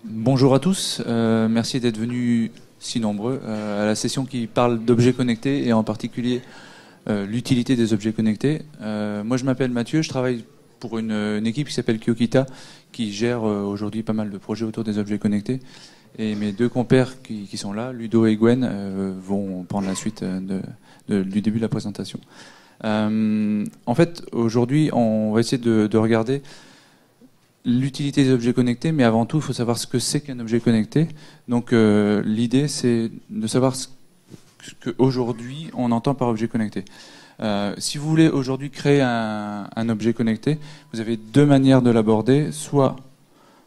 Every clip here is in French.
Bonjour à tous, merci d'être venus si nombreux à la session qui parle d'objets connectés et en particulier l'utilité des objets connectés. Moi je m'appelle Mathieu, je travaille pour une équipe qui s'appelle Kyokita qui gère aujourd'hui pas mal de projets autour des objets connectés. Et mes deux compères qui sont là, Ludo et Gwen, vont prendre la suite du début de la présentation. En fait, aujourd'hui, on va essayer de regarder l'utilité des objets connectés, mais avant tout, il faut savoir ce que c'est qu'un objet connecté. Donc l'idée, c'est de savoir ce qu'aujourd'hui on entend par objet connecté. Si vous voulez aujourd'hui créer un objet connecté, vous avez deux manières de l'aborder. Soit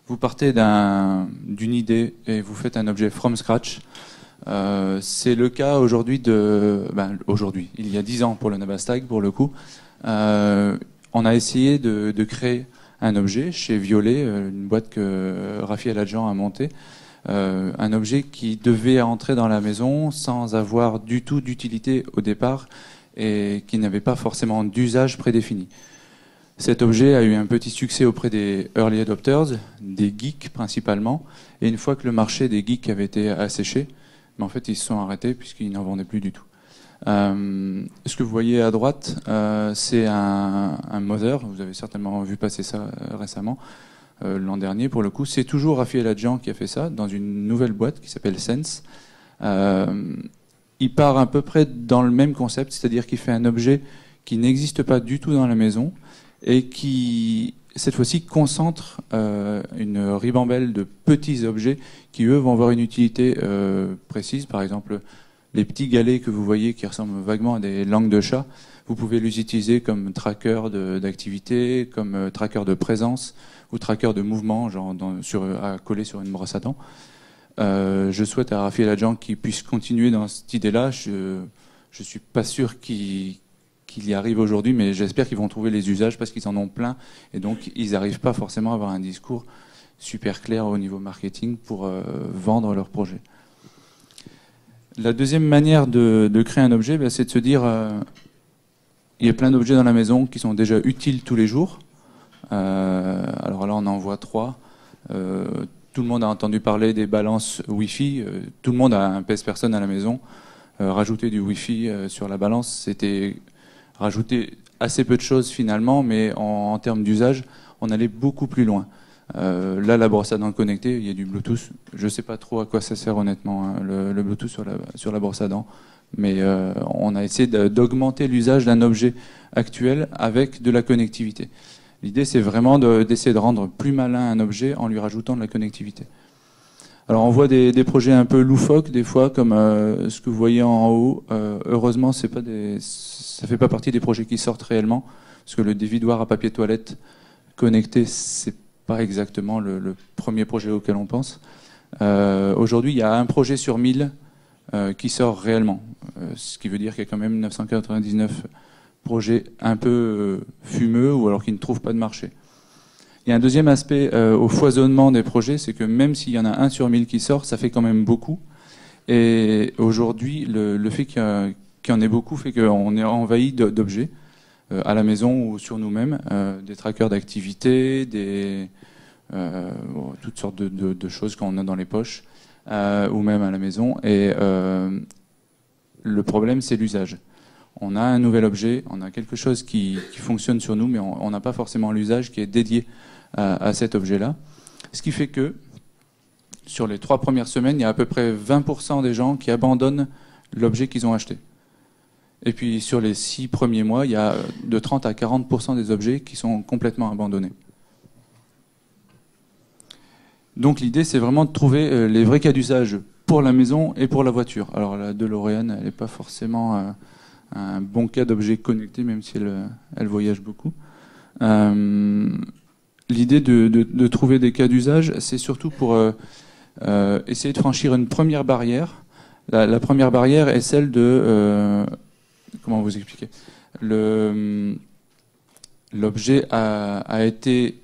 vous partez d'une idée et vous faites un objet from scratch. C'est le cas aujourd'hui il y a 10 ans pour le Nabastag, pour le coup. On a essayé de créer un objet chez Violet, une boîte que Raphaël Adjan a montée, un objet qui devait entrer dans la maison sans avoir du tout d'utilité au départ et qui n'avait pas forcément d'usage prédéfini. Cet objet a eu un petit succès auprès des early adopters, des geeks principalement, et une fois que le marché des geeks avait été asséché, mais en fait ils se sont arrêtés puisqu'ils n'en vendaient plus du tout. Ce que vous voyez à droite, c'est un Mother. Vous avez certainement vu passer ça récemment, l'an dernier pour le coup. C'est toujours Raphaël Adjan qui a fait ça dans une nouvelle boîte qui s'appelle Sense. Il part à peu près dans le même concept, c'est-à-dire qu'il fait un objet qui n'existe pas du tout dans la maison et qui, cette fois-ci, concentre une ribambelle de petits objets qui, eux, vont avoir une utilité précise. Par exemple, les petits galets que vous voyez qui ressemblent vaguement à des langues de chat, vous pouvez les utiliser comme tracker d'activité, comme tracker de présence ou tracker de mouvement, genre à coller sur une brosse à dents. Je souhaite à Raphaël Adjan qu'il puisse continuer dans cette idée-là. Je suis pas sûr qu'il y arrive aujourd'hui, mais j'espère qu'ils vont trouver les usages parce qu'ils en ont plein et donc ils n'arrivent pas forcément à avoir un discours super clair au niveau marketing pour vendre leur projet. La deuxième manière de créer un objet, c'est de se dire il y a plein d'objets dans la maison qui sont déjà utiles tous les jours. Alors là, on en voit 3. Tout le monde a entendu parler des balances Wi-Fi. Tout le monde a un PS-Personne à la maison. Rajouter du Wi-Fi sur la balance, c'était rajouter assez peu de choses finalement, mais en termes d'usage, on allait beaucoup plus loin. Là, la brosse à dents connectée, il y a du Bluetooth. Je ne sais pas trop à quoi ça sert honnêtement, hein, le Bluetooth sur la brosse à dents. Mais on a essayé d'augmenter l'usage d'un objet actuel avec de la connectivité. L'idée, c'est vraiment d'essayer de rendre plus malin un objet en lui rajoutant de la connectivité. Alors, on voit des projets un peu loufoques, des fois, comme ce que vous voyez en haut. Heureusement, ça ne fait pas partie des projets qui sortent réellement, parce que le dévidoir à papier toilette connecté, c'est pas exactement le premier projet auquel on pense. Aujourd'hui, il y a un projet sur 1000 qui sort réellement, ce qui veut dire qu'il y a quand même 999 projets un peu fumeux ou alors qui ne trouvent pas de marché. Il y a un deuxième aspect au foisonnement des projets, c'est que même s'il y en a un sur 1000 qui sort, ça fait quand même beaucoup. Et aujourd'hui, le fait qu'il y en ait beaucoup fait qu'on est envahi d'objets à la maison ou sur nous-mêmes, des trackers d'activité, toutes sortes de choses qu'on a dans les poches ou même à la maison. Et le problème, c'est l'usage. On a un nouvel objet, on a quelque chose qui fonctionne sur nous, mais on n'a pas forcément l'usage qui est dédié à cet objet-là. Ce qui fait que sur les 3 premières semaines, il y a à peu près 20% des gens qui abandonnent l'objet qu'ils ont acheté. Et puis sur les 6 premiers mois, il y a de 30 à 40% des objets qui sont complètement abandonnés. Donc l'idée, c'est vraiment de trouver les vrais cas d'usage pour la maison et pour la voiture. Alors la DeLorean, elle n'est pas forcément un bon cas d'objet connecté, même si elle voyage beaucoup. L'idée de trouver des cas d'usage, c'est surtout pour essayer de franchir une première barrière. La première barrière est celle de... comment vous expliquer ? L'objet a été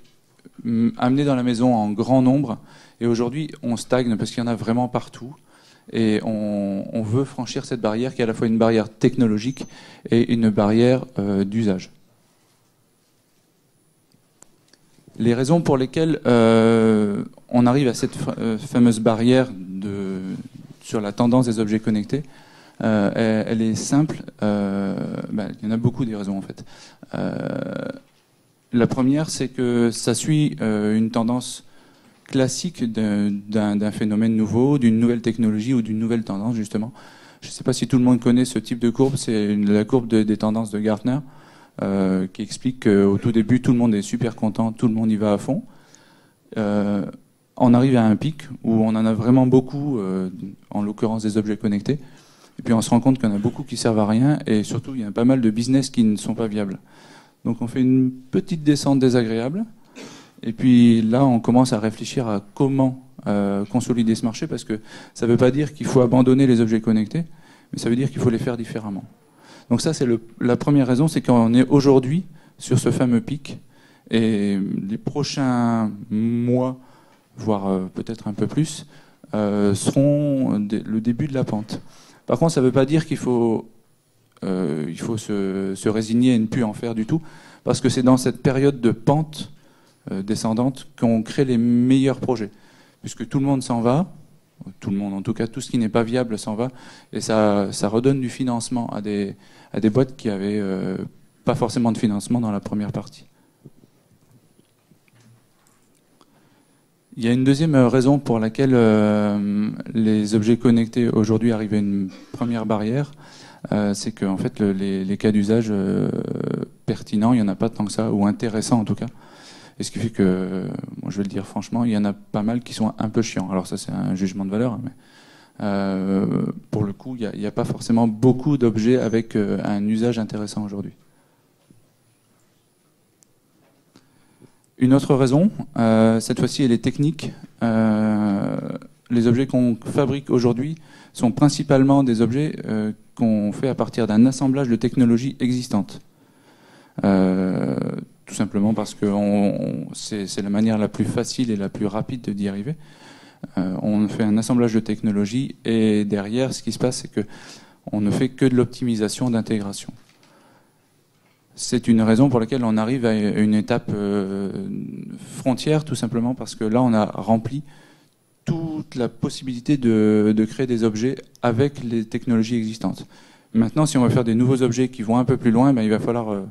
amené dans la maison en grand nombre, et aujourd'hui on stagne parce qu'il y en a vraiment partout. Et on veut franchir cette barrière qui est à la fois une barrière technologique et une barrière d'usage. Les raisons pour lesquelles on arrive à cette fameuse barrière sur la tendance des objets connectés, elle est simple. Il y en a beaucoup des raisons en fait. La première, c'est que ça suit une tendance classique d'un phénomène nouveau, d'une nouvelle technologie ou d'une nouvelle tendance justement. Je ne sais pas si tout le monde connaît ce type de courbe, c'est la courbe des tendances de Gartner, qui explique qu'au tout début, tout le monde est super content, tout le monde y va à fond. On arrive à un pic où on en a vraiment beaucoup, en l'occurrence des objets connectés, et puis on se rend compte qu'il y en a beaucoup qui servent à rien, et surtout il y a pas mal de business qui ne sont pas viables. Donc on fait une petite descente désagréable, et puis là on commence à réfléchir à comment consolider ce marché, parce que ça ne veut pas dire qu'il faut abandonner les objets connectés, mais ça veut dire qu'il faut les faire différemment. Donc ça, c'est la première raison, c'est qu'on est aujourd'hui sur ce fameux pic, et les prochains mois, voire peut-être un peu plus, seront le début de la pente. Par contre, ça ne veut pas dire qu'il faut, se résigner et ne plus en faire du tout, parce que c'est dans cette période de pente descendante qu'on crée les meilleurs projets, puisque tout le monde s'en va, tout le monde, en tout cas tout ce qui n'est pas viable s'en va, et ça redonne du financement à des boîtes qui avaient pas forcément de financement dans la première partie. Il y a une deuxième raison pour laquelle les objets connectés aujourd'hui arrivent à une première barrière, c'est que en fait les cas d'usage pertinents, il n'y en a pas tant que ça, ou intéressants en tout cas. Et ce qui fait que, moi, je vais le dire franchement, il y en a pas mal qui sont un peu chiants. Alors ça, c'est un jugement de valeur, mais pour le coup, il n'y a pas forcément beaucoup d'objets avec un usage intéressant aujourd'hui. Une autre raison, cette fois-ci, elle est technique. Les objets qu'on fabrique aujourd'hui sont principalement des objets qu'on fait à partir d'un assemblage de technologies existantes. Tout simplement parce que c'est la manière la plus facile et la plus rapide d'y arriver. On fait un assemblage de technologies et derrière, ce qui se passe, c'est qu'on ne fait que de l'optimisation d'intégration. C'est une raison pour laquelle on arrive à une étape frontière, tout simplement parce que là, on a rempli toute la possibilité de créer des objets avec les technologies existantes. Maintenant, si on veut faire des nouveaux objets qui vont un peu plus loin, il va falloir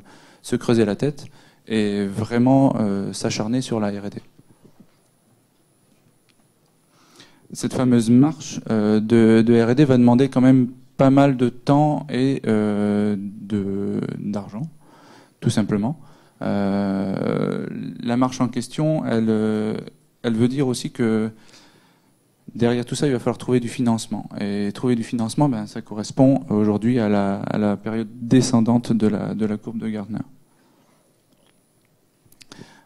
se creuser la tête et vraiment s'acharner sur la R&D. Cette fameuse marche de R&D va demander quand même pas mal de temps et d'argent, tout simplement. La marche en question, elle veut dire aussi que derrière tout ça, il va falloir trouver du financement. Et trouver du financement, ça correspond aujourd'hui à la période descendante de la courbe de Gartner.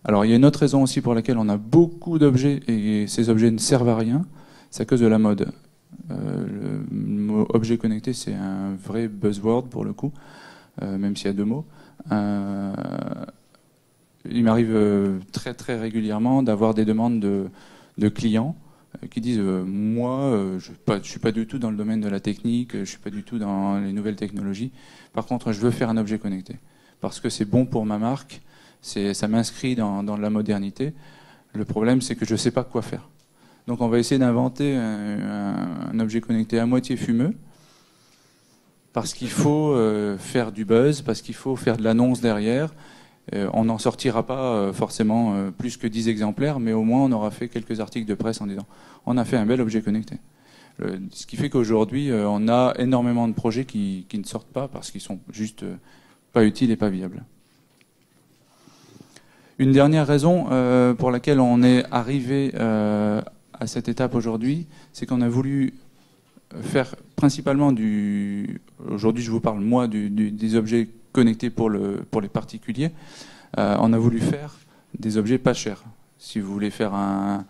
Alors il y a une autre raison aussi pour laquelle on a beaucoup d'objets et ces objets ne servent à rien, c'est à cause de la mode. Le mot objet connecté, c'est un vrai buzzword pour le coup, même s'il y a deux mots. Il m'arrive très très régulièrement d'avoir des demandes de clients qui disent moi je suis pas du tout dans le domaine de la technique, je suis pas du tout dans les nouvelles technologies, par contre je veux faire un objet connecté parce que c'est bon pour ma marque, ça m'inscrit dans la modernité. Le problème, c'est que je ne sais pas quoi faire. Donc on va essayer d'inventer un objet connecté à moitié fumeux, parce qu'il faut faire du buzz, parce qu'il faut faire de l'annonce derrière. On n'en sortira pas forcément plus que 10 exemplaires, mais au moins on aura fait quelques articles de presse en disant on a fait un bel objet connecté. Ce qui fait qu'aujourd'hui, on a énormément de projets qui ne sortent pas parce qu'ils sont juste pas utiles et pas viables. Une dernière raison pour laquelle on est arrivé à cette étape aujourd'hui, c'est qu'on a voulu faire principalement aujourd'hui je vous parle moi des objets connectés pour les particuliers. On a voulu faire des objets pas chers. Si vous voulez faire un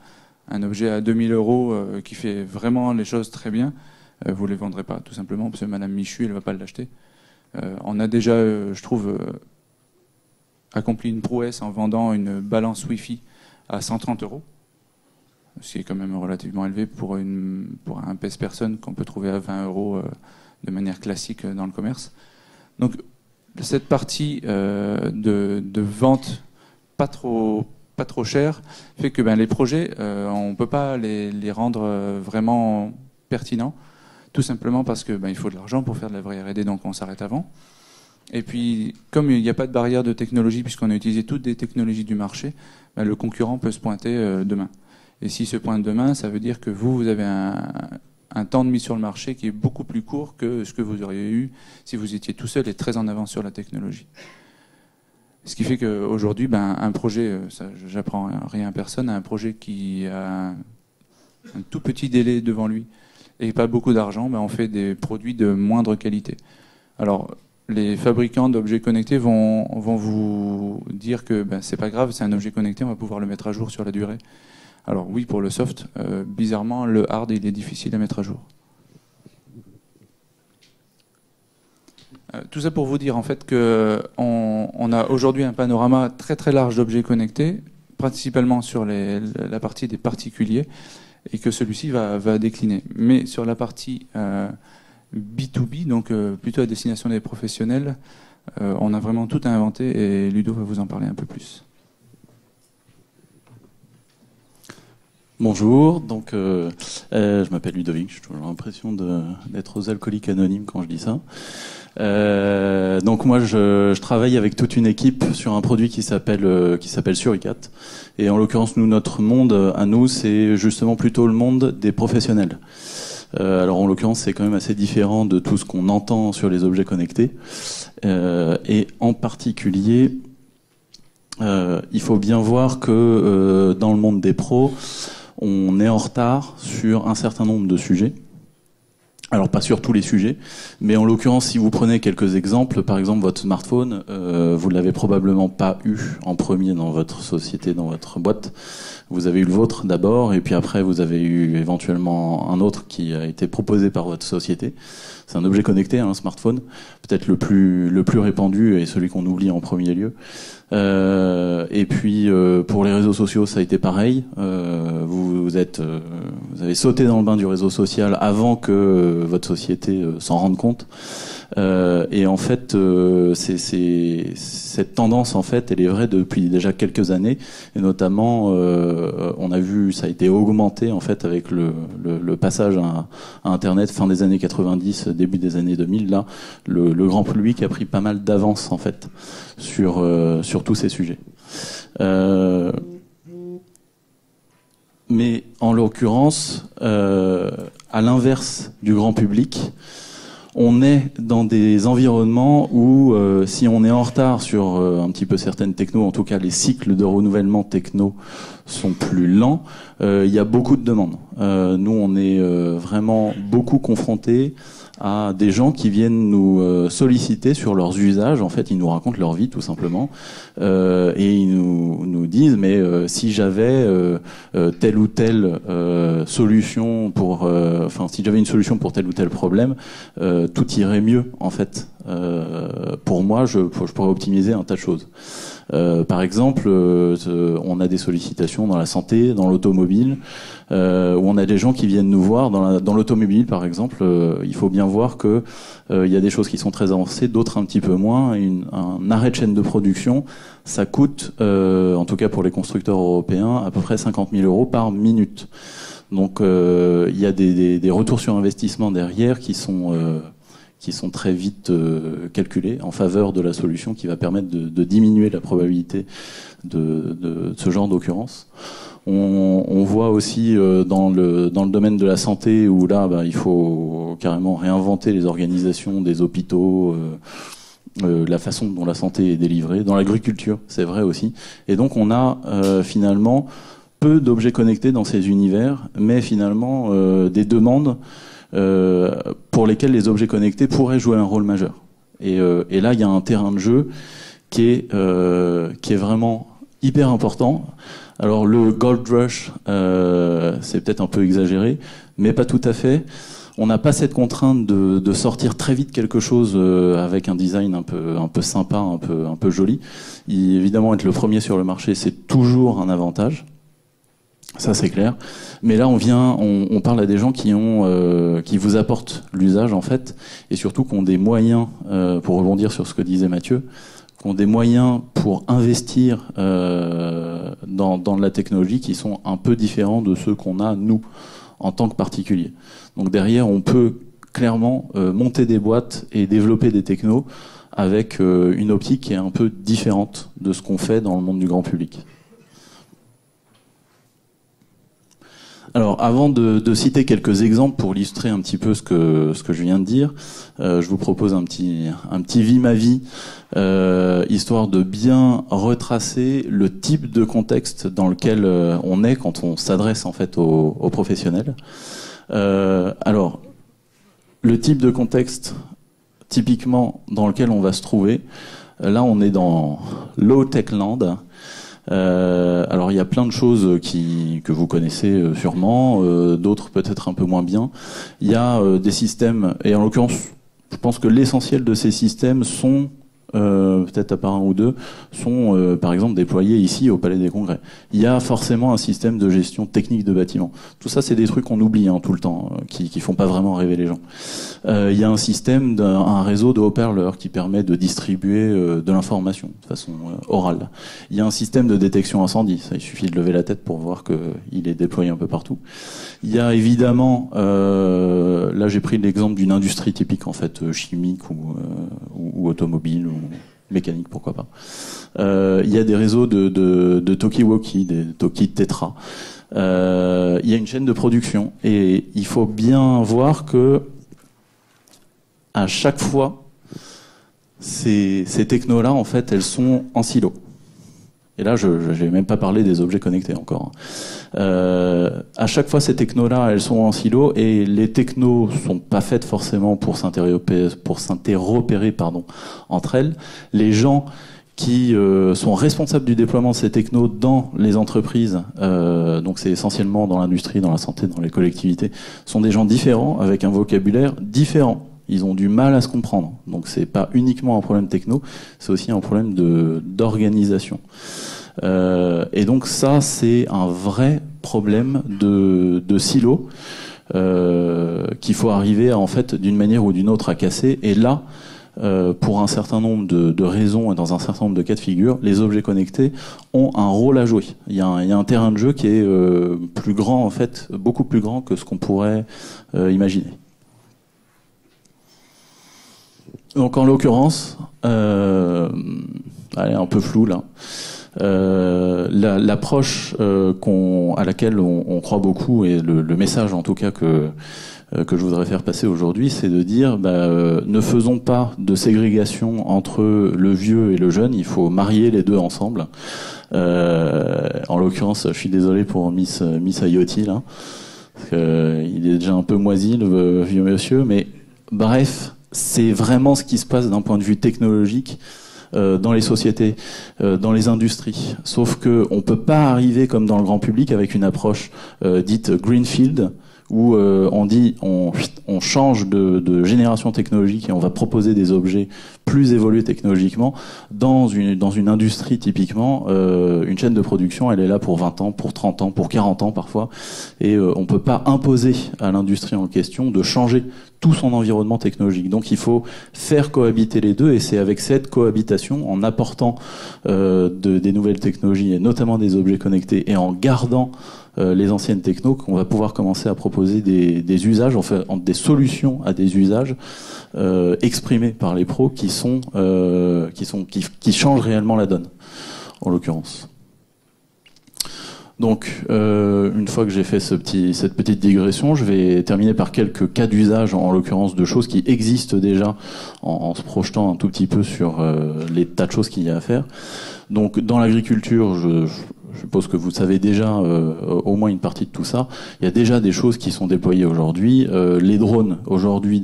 objet à 2000 € qui fait vraiment les choses très bien, vous ne les vendrez pas, tout simplement parce que Madame Michu, elle ne va pas l'acheter. On a déjà, je trouve, accompli une prouesse en vendant une balance Wi-Fi à 130 €, ce qui est quand même relativement élevé pour un pèse-personne qu'on peut trouver à 20 € de manière classique dans le commerce. Donc cette partie de vente pas trop pas trop cher, fait que les projets, on peut pas les rendre vraiment pertinents, tout simplement parce que il faut de l'argent pour faire de la vraie R&D, donc on s'arrête avant. Et puis, comme il n'y a pas de barrière de technologie, puisqu'on a utilisé toutes des technologies du marché, le concurrent peut se pointer demain. Et s'il se pointe demain, ça veut dire que vous avez un temps de mise sur le marché qui est beaucoup plus court que ce que vous auriez eu si vous étiez tout seul et très en avance sur la technologie. Ce qui fait qu'aujourd'hui, un projet, j'apprends rien à personne, un projet qui a un tout petit délai devant lui et pas beaucoup d'argent, on fait des produits de moindre qualité. Alors, les fabricants d'objets connectés vont vous dire que c'est pas grave, c'est un objet connecté, on va pouvoir le mettre à jour sur la durée. Alors oui, pour le soft, bizarrement, le hard, il est difficile à mettre à jour. Tout ça pour vous dire en fait qu'on a aujourd'hui un panorama très très large d'objets connectés, principalement sur la partie des particuliers, et que celui-ci va décliner. Mais sur la partie B2B, donc plutôt à destination des professionnels, on a vraiment tout à inventer et Ludo va vous en parler un peu plus. Bonjour, donc je m'appelle Ludovic, j'ai toujours l'impression d'être aux alcooliques anonymes quand je dis ça. Donc moi je travaille avec toute une équipe sur un produit qui s'appelle Suricat. Et en l'occurrence notre monde à nous c'est justement plutôt le monde des professionnels. Alors en l'occurrence c'est quand même assez différent de tout ce qu'on entend sur les objets connectés. Et en particulier il faut bien voir que dans le monde des pros on est en retard sur un certain nombre de sujets. Alors pas sur tous les sujets, mais en l'occurrence si vous prenez quelques exemples, par exemple votre smartphone, vous l'avez probablement pas eu en premier dans votre société, dans votre boîte. Vous avez eu le vôtre d'abord, et puis après vous avez eu éventuellement un autre qui a été proposé par votre société. C'est un objet connecté, un smartphone, peut-être le plus répandu et celui qu'on oublie en premier lieu. Et puis pour les réseaux sociaux, ça a été pareil. Vous avez sauté dans le bain du réseau social avant que votre société s'en rende compte. Et en fait, cette tendance, en fait, elle est vraie depuis déjà quelques années. Et notamment, on a vu, ça a été augmenté en fait avec le passage à Internet fin des années 90, début des années 2000. Là, le grand public a pris pas mal d'avance en fait sur tous ces sujets. Mais en l'occurrence, à l'inverse du grand public, on est dans des environnements où, si on est en retard sur un petit peu certaines technos, en tout cas les cycles de renouvellement techno sont plus lents, il y a beaucoup de demandes. Nous, on est vraiment beaucoup confrontés à des gens qui viennent nous solliciter sur leurs usages. En fait, ils nous racontent leur vie tout simplement, et ils nous disent mais si j'avais telle ou telle solution pour, enfin si j'avais une solution pour tel ou tel problème, tout irait mieux en fait. Pour moi, je pourrais optimiser un tas de choses. Par exemple, on a des sollicitations dans la santé, dans l'automobile, où on a des gens qui viennent nous voir dans l'automobile, par exemple. Il faut bien voir que il y a des choses qui sont très avancées, d'autres un petit peu moins. Un arrêt de chaîne de production, ça coûte, en tout cas pour les constructeurs européens, à peu près 50 000 € par minute. Donc, il y a des retours sur investissement derrière qui sont très vite calculés en faveur de la solution qui va permettre de diminuer la probabilité de ce genre d'occurrence. On voit aussi dans le domaine de la santé où là il faut carrément réinventer les organisations des hôpitaux, la façon dont la santé est délivrée. Dans l'agriculture, c'est vrai aussi. Et donc on a finalement peu d'objets connectés dans ces univers, mais finalement des demandes pour lesquels les objets connectés pourraient jouer un rôle majeur. Et là, il y a un terrain de jeu qui est vraiment hyper important. Alors le Gold Rush, c'est peut-être un peu exagéré, mais pas tout à fait. On n'a pas cette contrainte de sortir très vite quelque chose avec un design un peu sympa, un peu joli. Évidemment, être le premier sur le marché, c'est toujours un avantage. Ça c'est clair, mais là on parle à des gens qui vous apportent l'usage en fait, et surtout qui ont des moyens, pour rebondir sur ce que disait Mathieu, qui ont des moyens pour investir dans la technologie qui sont un peu différents de ceux qu'on a, nous, en tant que particuliers. Donc derrière, on peut clairement monter des boîtes et développer des technos avec une optique qui est un peu différente de ce qu'on fait dans le monde du grand public. Alors, avant de citer quelques exemples pour illustrer un petit peu ce que je viens de dire, je vous propose un petit vie ma vie, histoire de bien retracer le type de contexte dans lequel on est quand on s'adresse en fait aux professionnels. Alors, le type de contexte typiquement dans lequel on va se trouver, là on est dans low tech land. Alors il y a plein de choses que vous connaissez sûrement, d'autres peut-être un peu moins bien. Il y a des systèmes, et en l'occurrence, je pense que l'essentiel de ces systèmes sont, peut-être à part un ou deux, sont par exemple déployés ici au Palais des Congrès. Il y a forcément un système de gestion technique de bâtiment. Tout ça, c'est des trucs qu'on oublie tout le temps, qui font pas vraiment rêver les gens. Il y a un système, un réseau de haut-parleurs qui permet de distribuer de l'information de façon orale. Il y a un système de détection incendie. Ça, il suffit de lever la tête pour voir qu'il est déployé un peu partout. Il y a évidemment, là j'ai pris l'exemple d'une industrie typique en fait, chimique ou automobile ou mécanique, pourquoi pas. Il y a des réseaux de talkie-walkie, des talkie Tetra. Il y a une chaîne de production et il faut bien voir que à chaque fois, ces technos-là, en fait, elles sont en silo. Et là, je n'ai même pas parlé des objets connectés encore. À chaque fois, ces technos-là, elles sont en silo et les technos sont pas faites forcément pour s'interopérer, entre elles. Les gens qui sont responsables du déploiement de ces technos dans les entreprises, donc c'est essentiellement dans l'industrie, dans la santé, dans les collectivités, sont des gens différents, avec un vocabulaire différent. Ils ont du mal à se comprendre. Donc c'est pas uniquement un problème techno, c'est aussi un problème d'organisation. Et donc ça, c'est un vrai problème de silo qu'il faut arriver à, en fait, d'une manière ou d'une autre à casser. Et là, pour un certain nombre de raisons et dans un certain nombre de cas de figure, les objets connectés ont un rôle à jouer. Il y a un terrain de jeu qui est plus grand, en fait, beaucoup plus grand que ce qu'on pourrait imaginer. Donc en l'occurrence, elle est un peu floue là. L'approche à laquelle on croit beaucoup et le message en tout cas que je voudrais faire passer aujourd'hui, c'est de dire ne faisons pas de ségrégation entre le vieux et le jeune, il faut marier les deux ensemble. En l'occurrence, je suis désolé pour Miss IoT là, parce qu'il est déjà un peu moisi le vieux monsieur, mais bref. C'est vraiment ce qui se passe d'un point de vue technologique dans les sociétés, dans les industries. Sauf que on peut pas arriver comme dans le grand public avec une approche dite greenfield où on dit on change de génération technologique et on va proposer des objets plus évolués technologiquement. Dans une industrie typiquement, une chaîne de production, elle est là pour 20 ans, pour 30 ans, pour 40 ans parfois, et on peut pas imposer à l'industrie en question de changer tout son environnement technologique. Donc il faut faire cohabiter les deux, et c'est avec cette cohabitation, en apportant des nouvelles technologies, et notamment des objets connectés, et en gardant les anciennes technos, qu'on va pouvoir commencer à proposer des usages, en fait, des solutions à des usages exprimés par les pros qui changent réellement la donne, en l'occurrence. Donc, une fois que j'ai fait cette petite digression, je vais terminer par quelques cas d'usage, en l'occurrence de choses qui existent déjà, en se projetant un tout petit peu sur les tas de choses qu'il y a à faire. Donc, dans l'agriculture, je suppose que vous savez déjà au moins une partie de tout ça. Il y a déjà des choses qui sont déployées aujourd'hui. Les drones, aujourd'hui,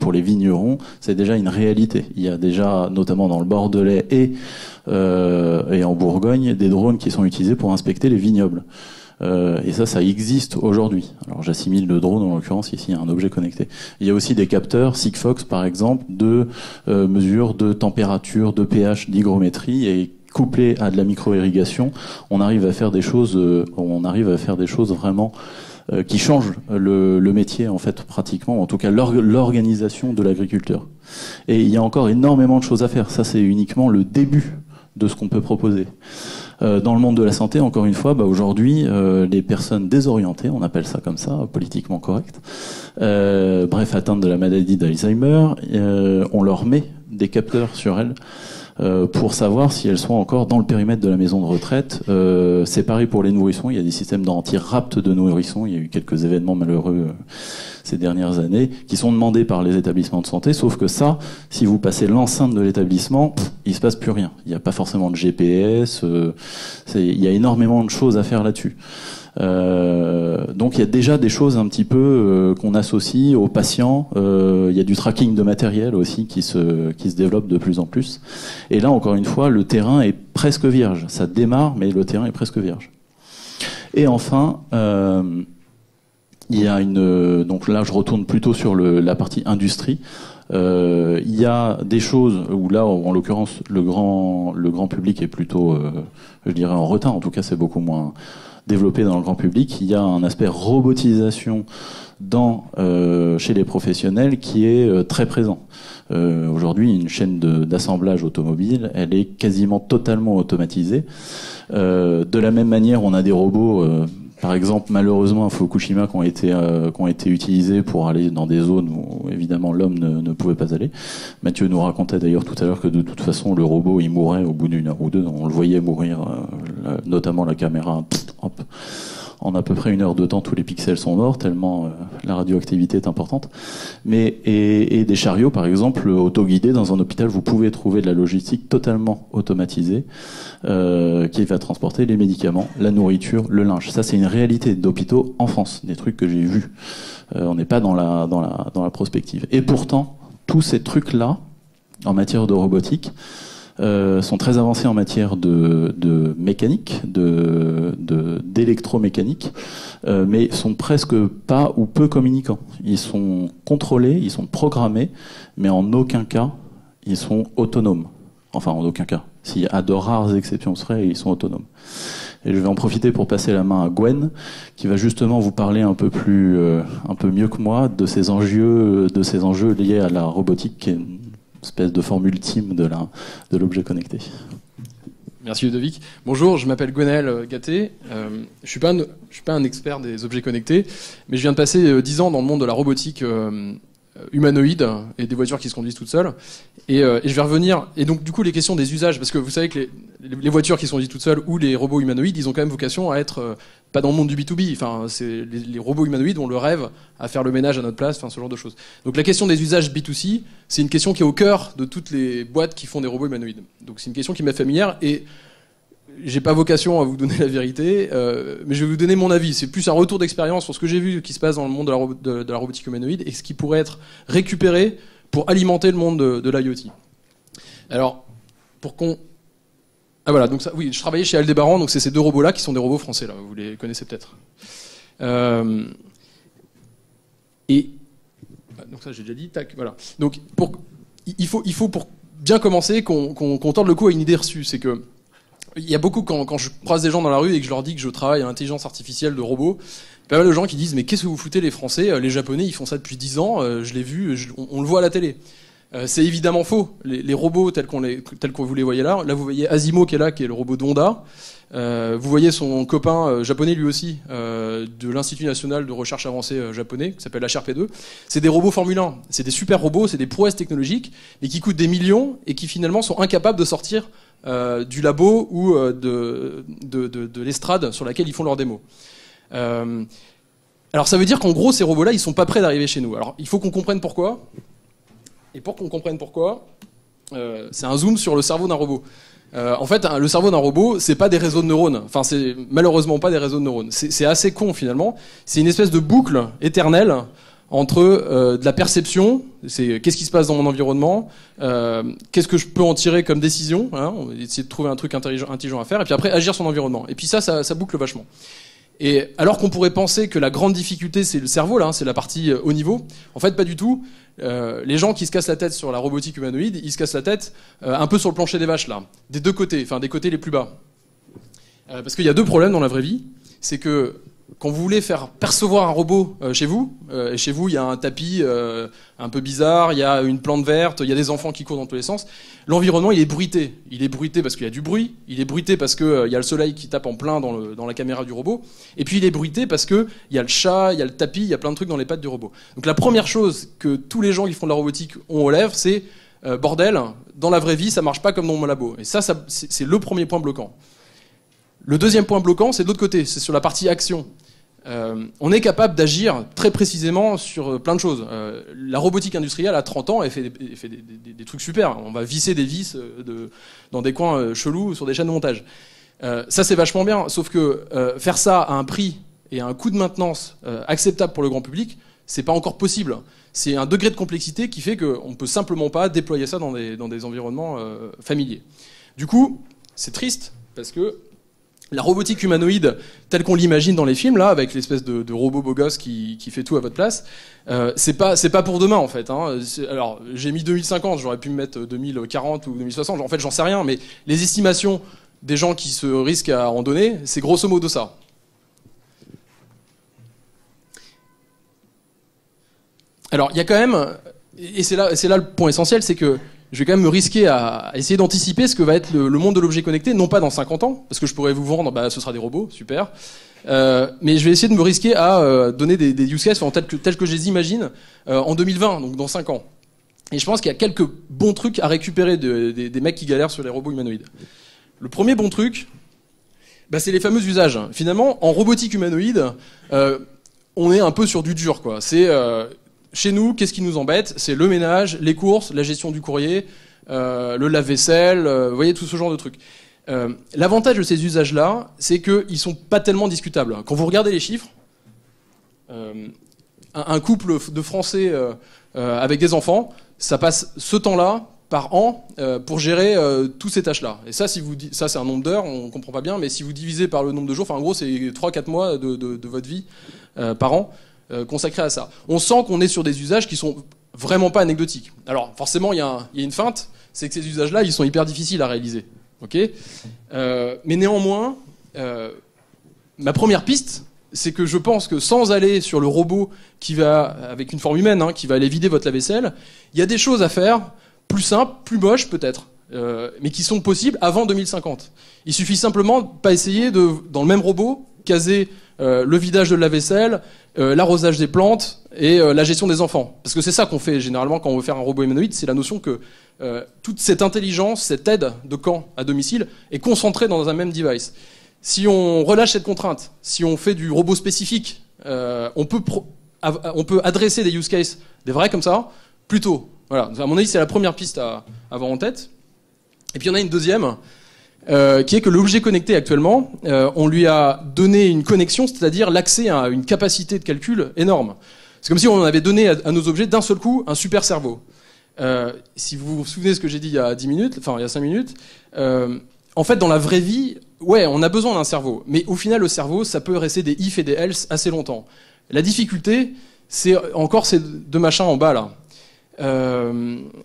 pour les vignerons, c'est déjà une réalité. Il y a déjà, notamment dans le Bordelais et en Bourgogne, des drones qui sont utilisés pour inspecter les vignobles. Et ça existe aujourd'hui. Alors j'assimile le drone, en l'occurrence, ici, à un objet connecté. Il y a aussi des capteurs, Sigfox par exemple, de mesure de température, de pH, d'hygrométrie, et couplé à de la micro-irrigation, on arrive à faire des choses vraiment qui change le métier en fait pratiquement, en tout cas l'organisation de l'agriculteur. Et il y a encore énormément de choses à faire. Ça, c'est uniquement le début de ce qu'on peut proposer. Dans le monde de la santé, encore une fois, aujourd'hui, les personnes désorientées, on appelle ça comme ça, politiquement correct, bref, atteintes de la maladie d'Alzheimer, on leur met des capteurs sur elles pour savoir si elles sont encore dans le périmètre de la maison de retraite. C'est pareil pour les nourrissons, il y a des systèmes d'anti-rapt de nourrissons, il y a eu quelques événements malheureux ces dernières années, qui sont demandés par les établissements de santé, sauf que ça, si vous passez l'enceinte de l'établissement, il se passe plus rien. Il n'y a pas forcément de GPS, il y a énormément de choses à faire là-dessus. Donc il y a déjà des choses un petit peu qu'on associe aux patients. Il y a du tracking de matériel aussi qui se développe de plus en plus. Et là, encore une fois, le terrain est presque vierge. Ça démarre, mais le terrain est presque vierge. Et enfin, il y a donc là, je retourne plutôt sur la partie industrie. Il y a des choses où là, en l'occurrence, le grand public est plutôt, je dirais, en retard. En tout cas, c'est beaucoup moins développé dans le grand public. Il y a un aspect robotisation chez les professionnels qui est très présent. Aujourd'hui, une chaîne d'assemblage automobile, elle est quasiment totalement automatisée. De la même manière, on a des robots, par exemple, malheureusement à Fukushima, qui ont été utilisés pour aller dans des zones où évidemment l'homme ne pouvait pas aller. Mathieu nous racontait d'ailleurs tout à l'heure que de toute façon le robot il mourait au bout d'une heure ou deux. On le voyait mourir, notamment la caméra. Hop. En à peu près 1 heure de temps, tous les pixels sont morts, tellement la radioactivité est importante. Et des chariots, par exemple, autoguidés dans un hôpital, vous pouvez trouver de la logistique totalement automatisée qui va transporter les médicaments, la nourriture, le linge. Ça, c'est une réalité d'hôpitaux en France, des trucs que j'ai vus. On n'est pas dans la prospective. Et pourtant, tous ces trucs-là, en matière de robotique, sont très avancés en matière de mécanique, d'électromécanique, mais sont presque pas ou peu communicants. Ils sont contrôlés, ils sont programmés, mais en aucun cas ils sont autonomes. Enfin, en aucun cas. S'il y a de rares exceptions près, ils sont autonomes. Et je vais en profiter pour passer la main à Gwen, qui va justement vous parler un peu mieux que moi de ces enjeux liés à la robotique, qui est une espèce de forme ultime de l'objet connecté. Merci Ludovic. Bonjour, je m'appelle Gwenaël Gatté. Je suis pas un expert des objets connectés, mais je viens de passer 10 ans dans le monde de la robotique humanoïde et des voitures qui se conduisent toutes seules. Et je vais revenir. Et donc du coup les questions des usages, parce que vous savez que les voitures qui se conduisent toutes seules ou les robots humanoïdes, ils ont quand même vocation à être pas dans le monde du B2B. Enfin, les robots humanoïdes ont le rêve à faire le ménage à notre place, enfin ce genre de choses. Donc la question des usages B2C, c'est une question qui est au cœur de toutes les boîtes qui font des robots humanoïdes. Donc c'est une question qui m'est familière et j'ai pas vocation à vous donner la vérité, mais je vais vous donner mon avis. C'est plus un retour d'expérience sur ce que j'ai vu qui se passe dans le monde de la robotique humanoïde et ce qui pourrait être récupéré pour alimenter le monde de l'IoT. Alors, voilà, donc ça, oui, je travaillais chez Aldébaran, donc c'est ces 2 robots-là qui sont des robots français, là, vous les connaissez peut-être. Donc ça j'ai déjà dit, tac, voilà. Donc il faut pour bien commencer qu'on torde le cou à une idée reçue, c'est que il y a beaucoup, quand je croise des gens dans la rue et que je leur dis que je travaille à l'intelligence artificielle de robots, pas mal de gens qui disent mais qu'est-ce que vous foutez les Français, les Japonais ils font ça depuis 10 ans, je l'ai vu, on le voit à la télé. C'est évidemment faux. Les robots tels que vous les voyez là vous voyez Asimo qui est là, qui est le robot d'Honda. Vous voyez son copain japonais lui aussi, de l'Institut National de Recherche Avancée japonais, qui s'appelle HRP2. C'est des robots Formule 1. C'est des super robots, c'est des prouesses technologiques, mais qui coûtent des millions et qui finalement sont incapables de sortir du labo ou de l'estrade sur laquelle ils font leurs démos. Alors ça veut dire qu'en gros, ces robots-là, ils sont pas prêts d'arriver chez nous. Alors il faut qu'on comprenne pourquoi. Et pour qu'on comprenne pourquoi, c'est un zoom sur le cerveau d'un robot. En fait, le cerveau d'un robot, c'est pas des réseaux de neurones. Enfin, c'est malheureusement pas des réseaux de neurones. C'est assez con finalement. C'est une espèce de boucle éternelle entre de la perception, c'est qu'est-ce qui se passe dans mon environnement, qu'est-ce que je peux en tirer comme décision, hein, on va essayer de trouver un truc intelligent à faire, et puis après agir sur son environnement. Et puis ça boucle vachement. Et alors qu'on pourrait penser que la grande difficulté c'est le cerveau, là, hein, c'est la partie haut niveau, en fait pas du tout. Les gens qui se cassent la tête sur la robotique humanoïde, ils se cassent la tête un peu sur le plancher des vaches là, des 2 côtés, enfin des côtés les plus bas. Parce qu'il y a 2 problèmes dans la vraie vie, c'est que quand vous voulez faire percevoir un robot chez vous, et chez vous il y a un tapis un peu bizarre, il y a une plante verte, il y a des enfants qui courent dans tous les sens, l'environnement il est bruité. Il est bruité parce qu'il y a du bruit, il est bruité parce qu'il y a le soleil qui tape en plein dans la caméra du robot, et puis il est bruité parce qu'il y a le chat, il y a le tapis, il y a plein de trucs dans les pattes du robot. Donc la première chose que tous les gens qui font de la robotique ont aux lèvres, c'est bordel, dans la vraie vie ça marche pas comme dans mon labo. Et ça c'est le premier point bloquant. Le deuxième point bloquant, c'est de l'autre côté, c'est sur la partie action. On est capable d'agir très précisément sur plein de choses. La robotique industrielle, à 30 ans, elle fait des trucs super. On va visser des vis dans des coins chelous sur des chaînes de montage. Ça, c'est vachement bien, sauf que faire ça à un prix et à un coût de maintenance acceptable pour le grand public, c'est pas encore possible. C'est un degré de complexité qui fait qu'on ne peut simplement pas déployer ça dans des environnements familiers. Du coup, c'est triste, parce que la robotique humanoïde, telle qu'on l'imagine dans les films, là, avec l'espèce de robot beau gosse qui fait tout à votre place, c'est pas pour demain, en fait. Hein. Alors, j'ai mis 2050, j'aurais pu me mettre 2040 ou 2060, en fait, j'en sais rien, mais les estimations des gens qui se risquent à en donner, c'est grosso modo ça. Alors, il y a quand même, et c'est là le point essentiel, c'est que je vais quand même me risquer à essayer d'anticiper ce que va être le monde de l'objet connecté, non pas dans 50 ans, parce que je pourrais vous vendre, ce sera des robots, super, mais je vais essayer de me risquer à donner des use cases tels que je les imagine en 2020, donc dans 5 ans. Et je pense qu'il y a quelques bons trucs à récupérer des mecs qui galèrent sur les robots humanoïdes. Le premier bon truc, c'est les fameux usages. Finalement, en robotique humanoïde, on est un peu sur du dur, quoi. C'est... Chez nous, qu'est-ce qui nous embête? C'est le ménage, les courses, la gestion du courrier, le lave-vaisselle, vous voyez, tout ce genre de trucs. L'avantage de ces usages-là, c'est qu'ils sont pas tellement discutables. Quand vous regardez les chiffres, un couple de Français avec des enfants, ça passe ce temps-là par an pour gérer toutes ces tâches-là. Et ça, ça c'est un nombre d'heures, on comprend pas bien, mais si vous divisez par le nombre de jours, en gros, c'est 3-4 mois de votre vie par an. Consacré à ça. On sent qu'on est sur des usages qui sont vraiment pas anecdotiques. Alors forcément, il y a une feinte, c'est que ces usages-là, ils sont hyper difficiles à réaliser. Okay, mais néanmoins, ma première piste, c'est que je pense que sans aller sur le robot qui va, avec une forme humaine, qui va aller vider votre lave-vaisselle, il y a des choses à faire plus simples, plus moches peut-être, mais qui sont possibles avant 2050. Il suffit simplement de pas essayer dans le même robot, caser le vidage de la vaisselle, l'arrosage des plantes et la gestion des enfants. Parce que c'est ça qu'on fait généralement quand on veut faire un robot humanoïde, c'est la notion que toute cette intelligence, cette aide de camp à domicile est concentrée dans un même device. Si on relâche cette contrainte, si on fait du robot spécifique, on peut adresser des use cases, des vrais comme ça, plus tôt. Voilà. À mon avis, c'est la première piste à avoir en tête. Et puis il y en a une deuxième, qui est que l'objet connecté actuellement, on lui a donné une connexion, c'est-à-dire l'accès à une capacité de calcul énorme. C'est comme si on avait donné à nos objets d'un seul coup un super cerveau. Si vous vous souvenez de ce que j'ai dit il y a 5 minutes, en fait dans la vraie vie, ouais, on a besoin d'un cerveau, mais au final le cerveau, ça peut rester des if et des else assez longtemps. La difficulté, c'est encore ces deux machins en bas là.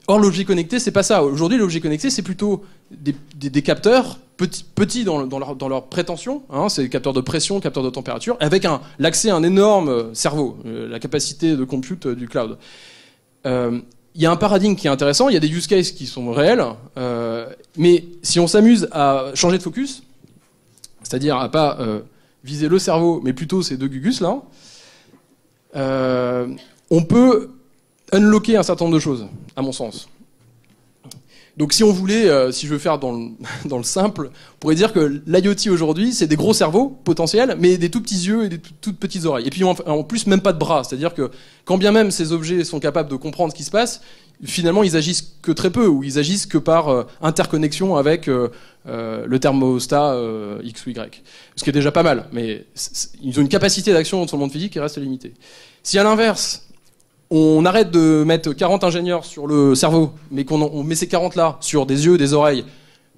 Or l'objet connecté c'est pas ça. Aujourd'hui l'objet connecté c'est plutôt des capteurs petits dans leur prétention, c'est des capteurs de pression, capteurs de température, avec l'accès à un énorme cerveau, la capacité de compute du cloud. Il y a un paradigme qui est intéressant, il y a des use cases qui sont réels, mais si on s'amuse à changer de focus, c'est-à-dire à pas viser le cerveau mais plutôt ces deux gugus là, on peut unlocker un certain nombre de choses, à mon sens. Donc si on voulait, si je veux faire dans le simple, on pourrait dire que l'IoT aujourd'hui, c'est des gros cerveaux potentiels, mais des tout petits yeux et des toutes petites oreilles. Et puis en plus, même pas de bras. C'est-à-dire que quand bien même ces objets sont capables de comprendre ce qui se passe, finalement, ils agissent que très peu, ou ils agissent que par interconnexion avec le thermostat X ou Y. Ce qui est déjà pas mal, mais ils ont une capacité d'action sur le monde physique qui reste limitée. Si à l'inverse, on arrête de mettre 40 ingénieurs sur le cerveau, mais qu'on met ces 40 là sur des yeux, des oreilles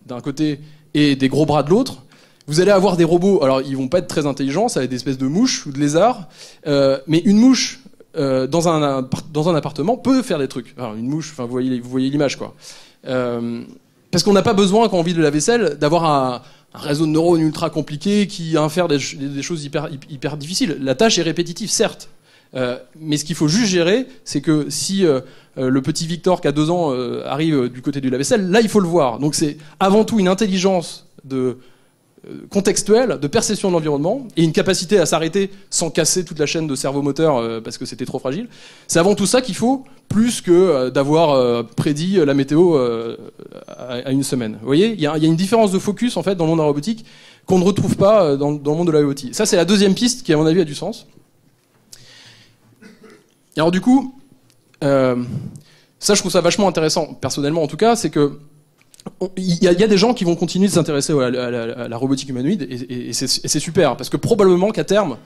d'un côté et des gros bras de l'autre, vous allez avoir des robots, alors ils vont pas être très intelligents, ça va être des espèces de mouches ou de lézards, mais une mouche dans un appartement peut faire des trucs. Alors une mouche, vous voyez l'image quoi. Parce qu'on n'a pas besoin, quand on vide la vaisselle, d'avoir réseau de neurones ultra compliqué qui a à faire des choses hyper difficiles. La tâche est répétitive, certes. Mais ce qu'il faut juste gérer, c'est que si le petit Victor qui a 2 ans arrive du côté du lave-vaisselle, là il faut le voir. Donc c'est avant tout une intelligence contextuelle, de perception de l'environnement, et une capacité à s'arrêter sans casser toute la chaîne de cerveau-moteur parce que c'était trop fragile. C'est avant tout ça qu'il faut, plus que d'avoir prédit la météo à une semaine. Vous voyez, il y a une différence de focus en fait dans le monde de la robotique qu'on ne retrouve pas dans le monde de l'IoT. Ça c'est la deuxième piste qui à mon avis a du sens. Et alors du coup, ça je trouve ça vachement intéressant, personnellement en tout cas, c'est que il y a des gens qui vont continuer de s'intéresser à la robotique humanoïde, et c'est super, parce que probablement qu'à terme,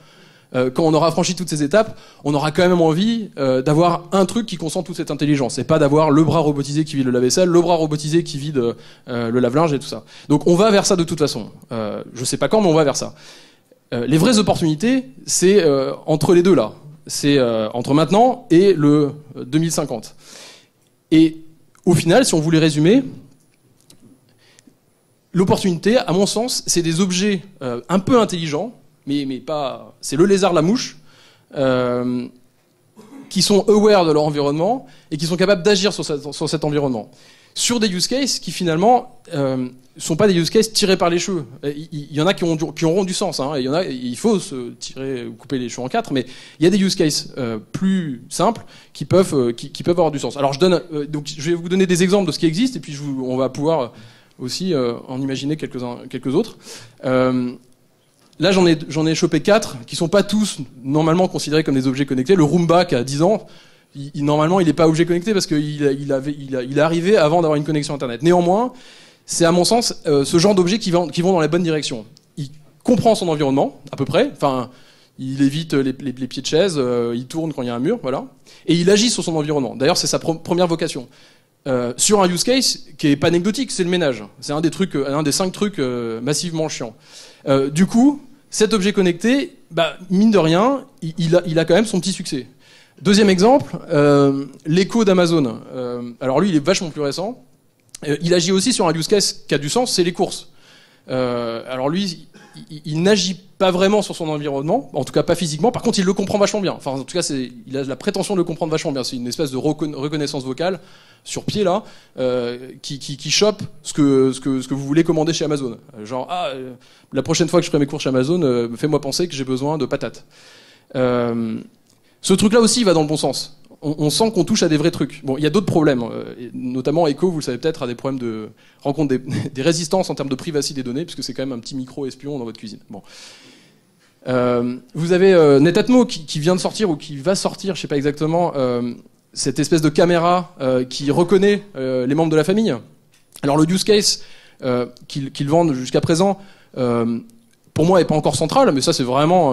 quand on aura franchi toutes ces étapes, on aura quand même envie d'avoir un truc qui concentre toute cette intelligence, et pas d'avoir le bras robotisé qui vide le lave-vaisselle, le bras robotisé qui vide le lave-linge et tout ça. Donc on va vers ça de toute façon. Je sais pas quand, mais on va vers ça. Les vraies opportunités, c'est entre les deux là. C'est entre maintenant et le 2050. Et au final, si on voulait résumer, l'opportunité, à mon sens, c'est des objets un peu intelligents, mais pas. C'est le lézard, la mouche, qui sont aware de leur environnement et qui sont capables d'agir sur cet environnement. Sur des use cases qui finalement sont pas des use cases tirés par les cheveux. Il y en a qui auront du sens. Hein, et il faut se tirer ou couper les cheveux en 4, mais il y a des use cases plus simples qui peuvent avoir du sens. Alors donc je vais vous donner des exemples de ce qui existe et puis on va pouvoir aussi en imaginer quelques autres. Là, j'en ai chopé 4 qui sont pas tous normalement considérés comme des objets connectés. Le Roomba qui a 10 ans. Normalement, il n'est pas objet connecté parce qu'il est arrivé avant d'avoir une connexion Internet. Néanmoins, c'est à mon sens ce genre d'objets qui vont dans la bonne direction. Il comprend son environnement, à peu près. Enfin, il évite les pieds de chaise, il tourne quand il y a un mur, voilà. Et il agit sur son environnement. D'ailleurs, c'est sa première vocation. Sur un use case qui est pas anecdotique, c'est le ménage. C'est un des 5 trucs massivement chiants. Du coup, cet objet connecté, mine de rien, il a quand même son petit succès. Deuxième exemple, l'écho d'Amazon. Alors lui, il est vachement plus récent. Il agit aussi sur un use case qui a du sens, c'est les courses. Alors lui, il n'agit pas vraiment sur son environnement, en tout cas pas physiquement. Par contre, il le comprend vachement bien. Enfin, en tout cas, il a la prétention de le comprendre vachement bien. C'est une espèce de reconnaissance vocale sur pied là, qui chope ce que vous voulez commander chez Amazon. Genre, la prochaine fois que je ferai mes courses chez Amazon, fais-moi penser que j'ai besoin de patates. Ce truc-là aussi, il va dans le bon sens. On sent qu'on touche à des vrais trucs. Bon, il y a d'autres problèmes, notamment Echo, vous le savez peut-être, a des problèmes de rencontre des résistances en termes de privacy des données, puisque c'est quand même un petit micro espion dans votre cuisine. Bon. Vous avez Netatmo qui vient de sortir ou qui va sortir, je sais pas exactement, cette espèce de caméra qui reconnaît les membres de la famille. Alors le use case qu'ils vendent jusqu'à présent, pour moi, n'est pas encore central, mais ça, c'est vraiment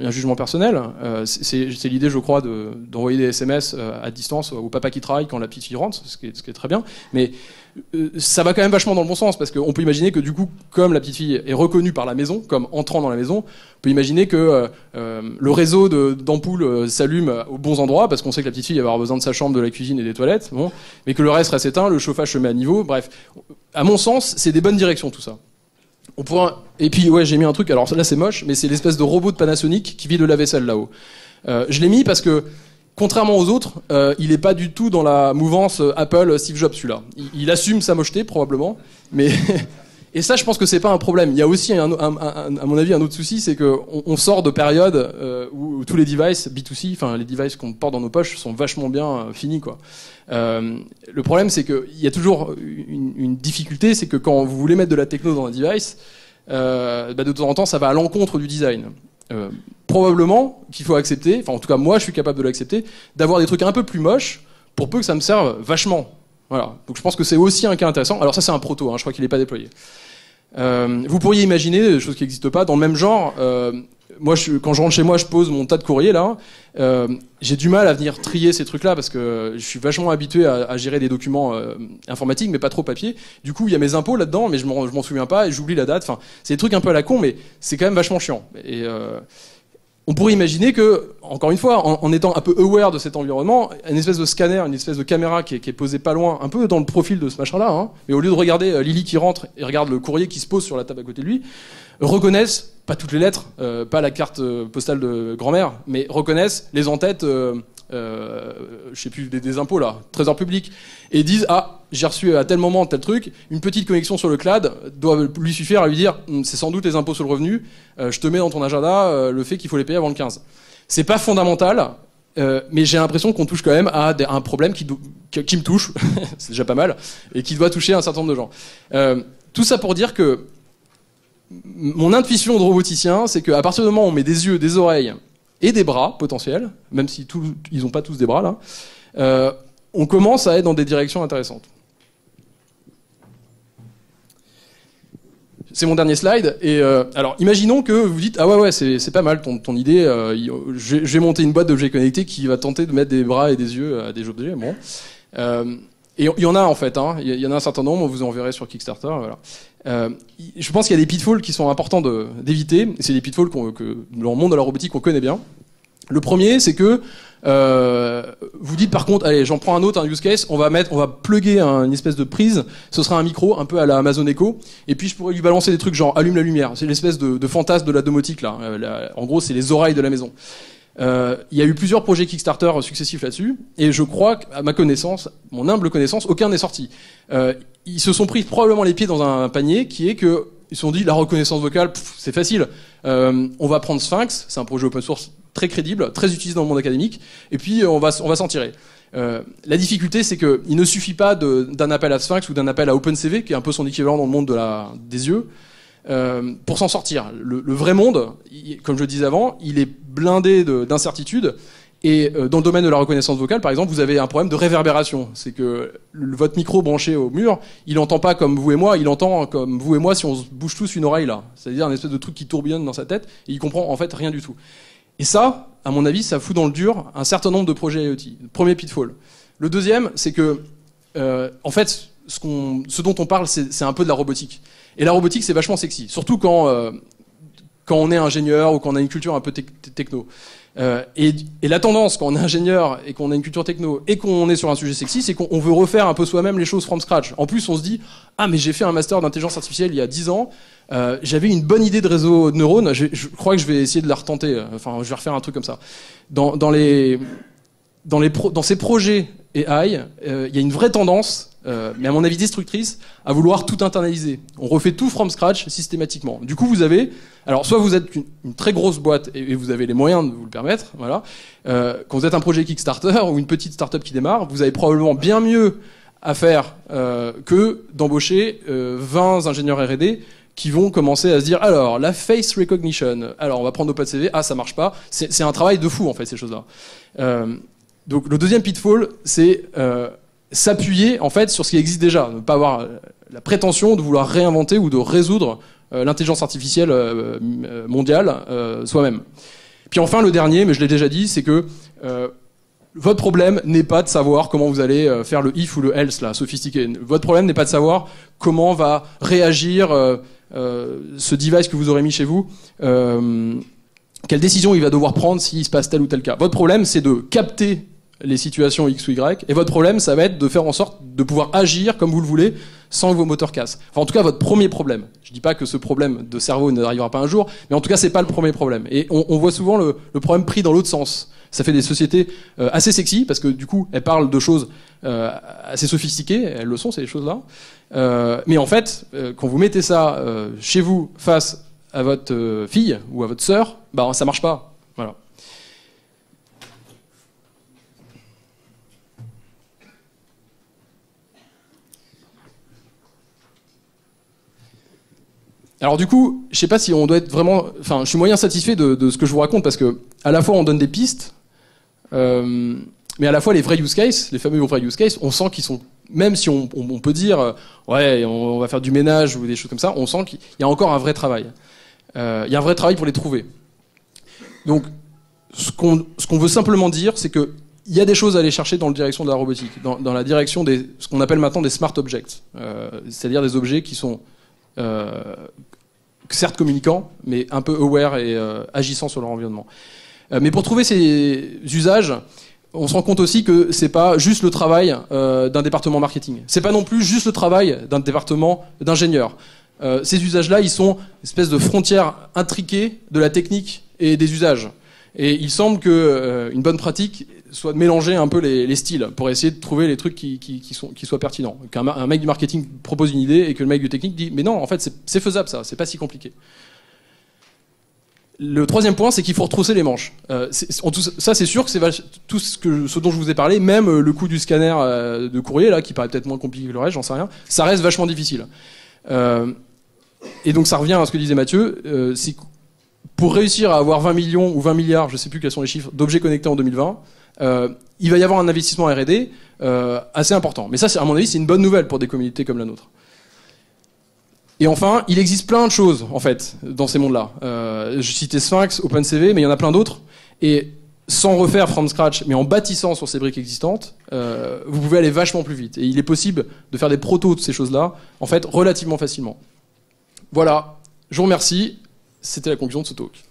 un jugement personnel. C'est l'idée, je crois, d'envoyer des SMS à distance au papa qui travaille quand la petite fille rentre, ce qui est très bien. Mais ça va quand même vachement dans le bon sens, parce qu'on peut imaginer que, du coup, comme la petite fille est reconnue par la maison, comme entrant dans la maison, on peut imaginer que le réseau d'ampoules s'allume aux bons endroits, parce qu'on sait que la petite fille va avoir besoin de sa chambre, de la cuisine et des toilettes, bon, mais que le reste reste éteint, le chauffage se met à niveau. Bref, à mon sens, c'est des bonnes directions, tout ça. Et puis ouais, j'ai mis un truc, alors là c'est moche, mais c'est l'espèce de robot de Panasonic qui vide le lave-vaisselle là-haut. Je l'ai mis parce que, contrairement aux autres, il est pas du tout dans la mouvance Apple Steve Jobs celui-là. Il assume sa mocheté probablement, mais et ça je pense que c'est pas un problème. Il y a aussi à mon avis un autre souci, c'est que on sort de périodes où tous les devices B2C, enfin les devices qu'on porte dans nos poches sont vachement bien finis quoi. Le problème, c'est qu'il y a toujours une difficulté, c'est que quand vous voulez mettre de la techno dans un device, de temps en temps, ça va à l'encontre du design. Probablement qu'il faut accepter, enfin en tout cas moi je suis capable de l'accepter, d'avoir des trucs un peu plus moches pour peu que ça me serve vachement. Voilà. Donc je pense que c'est aussi un cas intéressant. Alors ça c'est un proto, hein, je crois qu'il n'est pas déployé. Vous pourriez imaginer des choses qui n'existent pas dans le même genre. Moi, quand je rentre chez moi, je pose mon tas de courriers là. J'ai du mal à venir trier ces trucs-là parce que je suis vachement habitué à gérer des documents informatiques, mais pas trop papier. Du coup, il y a mes impôts là-dedans, mais je m'en souviens pas et j'oublie la date. Enfin, c'est des trucs un peu à la con, mais c'est quand même vachement chiant. Et On pourrait imaginer que, encore une fois, en étant un peu aware de cet environnement, une espèce de scanner, une espèce de caméra qui est posée pas loin, un peu dans le profil de ce machin-là, hein, mais au lieu de regarder Lily qui rentre et regarde le courrier qui se pose sur la table à côté de lui, reconnaissent, pas toutes les lettres, pas la carte postale de grand-mère, mais reconnaissent les en-têtes, je sais plus, des impôts là, trésor public, et disent ah, j'ai reçu à tel moment tel truc, une petite connexion sur le cloud doit lui suffire à lui dire c'est sans doute les impôts sur le revenu, je te mets dans ton agenda le fait qu'il faut les payer avant le 15. C'est pas fondamental, mais j'ai l'impression qu'on touche quand même à un problème qui me touche, c'est déjà pas mal, et qui doit toucher un certain nombre de gens. Tout ça pour dire que mon intuition de roboticien, c'est qu'à partir du moment où on met des yeux, des oreilles et des bras potentiels, même si ils n'ont pas tous des bras là, on commence à être dans des directions intéressantes. C'est mon dernier slide. Et alors, imaginons que vous dites ah ouais c'est pas mal ton idée. Je vais monter une boîte d'objets connectés qui va tenter de mettre des bras et des yeux à des objets. Bon. Et il y en a en fait. Hein. Il y en a un certain nombre. Vous en verrez sur Kickstarter. Voilà. Je pense qu'il y a des pitfalls qui sont importants d'éviter. C'est des pitfalls que dans le monde de la robotique on connaît bien. Le premier, c'est que vous dites par contre, allez, j'en prends un autre, un use case, on va plugger une espèce de prise, ce sera un micro, un peu à la Amazon Echo, et puis je pourrais lui balancer des trucs genre allume la lumière. C'est l'espèce de fantasme de la domotique là. En gros, c'est les oreilles de la maison. Il y a eu plusieurs projets Kickstarter successifs là-dessus, et je crois qu'à ma connaissance, mon humble connaissance, aucun n'est sorti. Ils se sont pris probablement les pieds dans un panier qui est que ils se sont dit la reconnaissance vocale, c'est facile. On va prendre Sphinx, c'est un projet open source très crédible, très utilisé dans le monde académique, et puis on va s'en tirer. La difficulté, c'est qu'il ne suffit pas d'un appel à Sphinx ou d'un appel à OpenCV, qui est un peu son équivalent dans le monde des yeux, pour s'en sortir. Le vrai monde, comme je le disais avant, il est blindé d'incertitudes. Et dans le domaine de la reconnaissance vocale, par exemple, vous avez un problème de réverbération. C'est que votre micro branché au mur, il entend pas comme vous et moi, il entend comme vous et moi si on se bouge tous une oreille là. C'est-à-dire un espèce de truc qui tourbillonne dans sa tête et il comprend en fait rien du tout. Et ça, à mon avis, ça fout dans le dur un certain nombre de projets IoT. Premier pitfall. Le deuxième, c'est que, en fait, ce dont on parle, c'est un peu de la robotique. Et la robotique, c'est vachement sexy. Surtout quand on est ingénieur ou quand on a une culture un peu techno. Et la tendance, quand on est ingénieur et qu'on a une culture techno et qu'on est sur un sujet sexy, c'est qu'on veut refaire un peu soi-même les choses from scratch. En plus, on se dit ah mais j'ai fait un master d'intelligence artificielle il y a 10 ans, j'avais une bonne idée de réseau de neurones, je crois que je vais essayer de la retenter. Enfin, je vais refaire un truc comme ça. Dans ces projets AI, il y a une vraie tendance, mais à mon avis destructrice, à vouloir tout internaliser. On refait tout from scratch systématiquement. Du coup, vous avez, alors soit vous êtes une très grosse boîte et vous avez les moyens de vous le permettre, voilà. Quand vous êtes un projet Kickstarter ou une petite startup qui démarre, vous avez probablement bien mieux à faire que d'embaucher 20 ingénieurs R&D qui vont commencer à se dire alors la face recognition, alors on va prendre OpenCV, ah ça marche pas. C'est un travail de fou en fait ces choses-là. Donc le deuxième pitfall, c'est s'appuyer en fait sur ce qui existe déjà, ne pas avoir la prétention de vouloir réinventer ou de résoudre l'intelligence artificielle mondiale soi-même. Puis enfin le dernier, mais je l'ai déjà dit, c'est que votre problème n'est pas de savoir comment vous allez faire le if ou le else là, sophistiqué. Votre problème n'est pas de savoir comment va réagir ce device que vous aurez mis chez vous. Quelle décision il va devoir prendre s'il se passe tel ou tel cas. Votre problème, c'est de capter les situations X ou Y, et votre problème, ça va être de faire en sorte de pouvoir agir comme vous le voulez, sans que vos moteurs cassent. Enfin, en tout cas, votre premier problème. Je dis pas que ce problème de cerveau n'arrivera pas un jour, mais en tout cas, c'est pas le premier problème. Et on voit souvent le problème pris dans l'autre sens. Ça fait des sociétés assez sexy, parce que du coup, elles parlent de choses assez sophistiquées, elles le sont, ces choses-là. Mais en fait, quand vous mettez ça chez vous, face à votre fille ou à votre sœur, bah ça marche pas. Voilà. Alors du coup, je sais pas si on doit être vraiment... Enfin, je suis moyen satisfait de ce que je vous raconte, parce que à la fois on donne des pistes, mais à la fois les vrais use cases, les fameux vrais use cases, on sent qu'ils sont... Même si on peut dire, ouais, on va faire du ménage ou des choses comme ça, on sent qu'il y a encore un vrai travail. Il y a un vrai travail pour les trouver. Donc, ce qu'on veut simplement dire, c'est que il y a des choses à aller chercher dans la direction de la robotique, dans la direction ce qu'on appelle maintenant des smart objects, c'est-à-dire des objets qui sont certes communicants, mais un peu aware et agissant sur leur environnement. Mais pour trouver ces usages, on se rend compte aussi que c'est pas juste le travail d'un département marketing. C'est pas non plus juste le travail d'un département d'ingénieurs. Ces usages-là, ils sont une espèce de frontières intriquées de la technique et des usages. Et il semble que une bonne pratique soit de mélanger un peu les styles pour essayer de trouver les trucs qui soient pertinents. Qu'un mec du marketing propose une idée et que le mec du technique dit mais non, en fait c'est faisable ça, c'est pas si compliqué. Le troisième point, c'est qu'il faut retrousser les manches. Ça, c'est sûr que c'est tout ce dont je vous ai parlé, même le coup du scanner de courrier, là, qui paraît peut-être moins compliqué que le reste, j'en sais rien, ça reste vachement difficile. Et donc ça revient à ce que disait Mathieu, c'est pour réussir à avoir 20 millions ou 20 milliards, je sais plus quels sont les chiffres, d'objets connectés en 2020, il va y avoir un investissement R&D assez important. Mais ça, à mon avis, c'est une bonne nouvelle pour des communautés comme la nôtre. Et enfin, il existe plein de choses, en fait, dans ces mondes-là. Je citais Sphinx, OpenCV, mais il y en a plein d'autres. Et sans refaire from scratch, mais en bâtissant sur ces briques existantes, vous pouvez aller vachement plus vite. Et il est possible de faire des protos de ces choses-là, en fait, relativement facilement. Voilà, je vous remercie. C'était la conclusion de ce talk.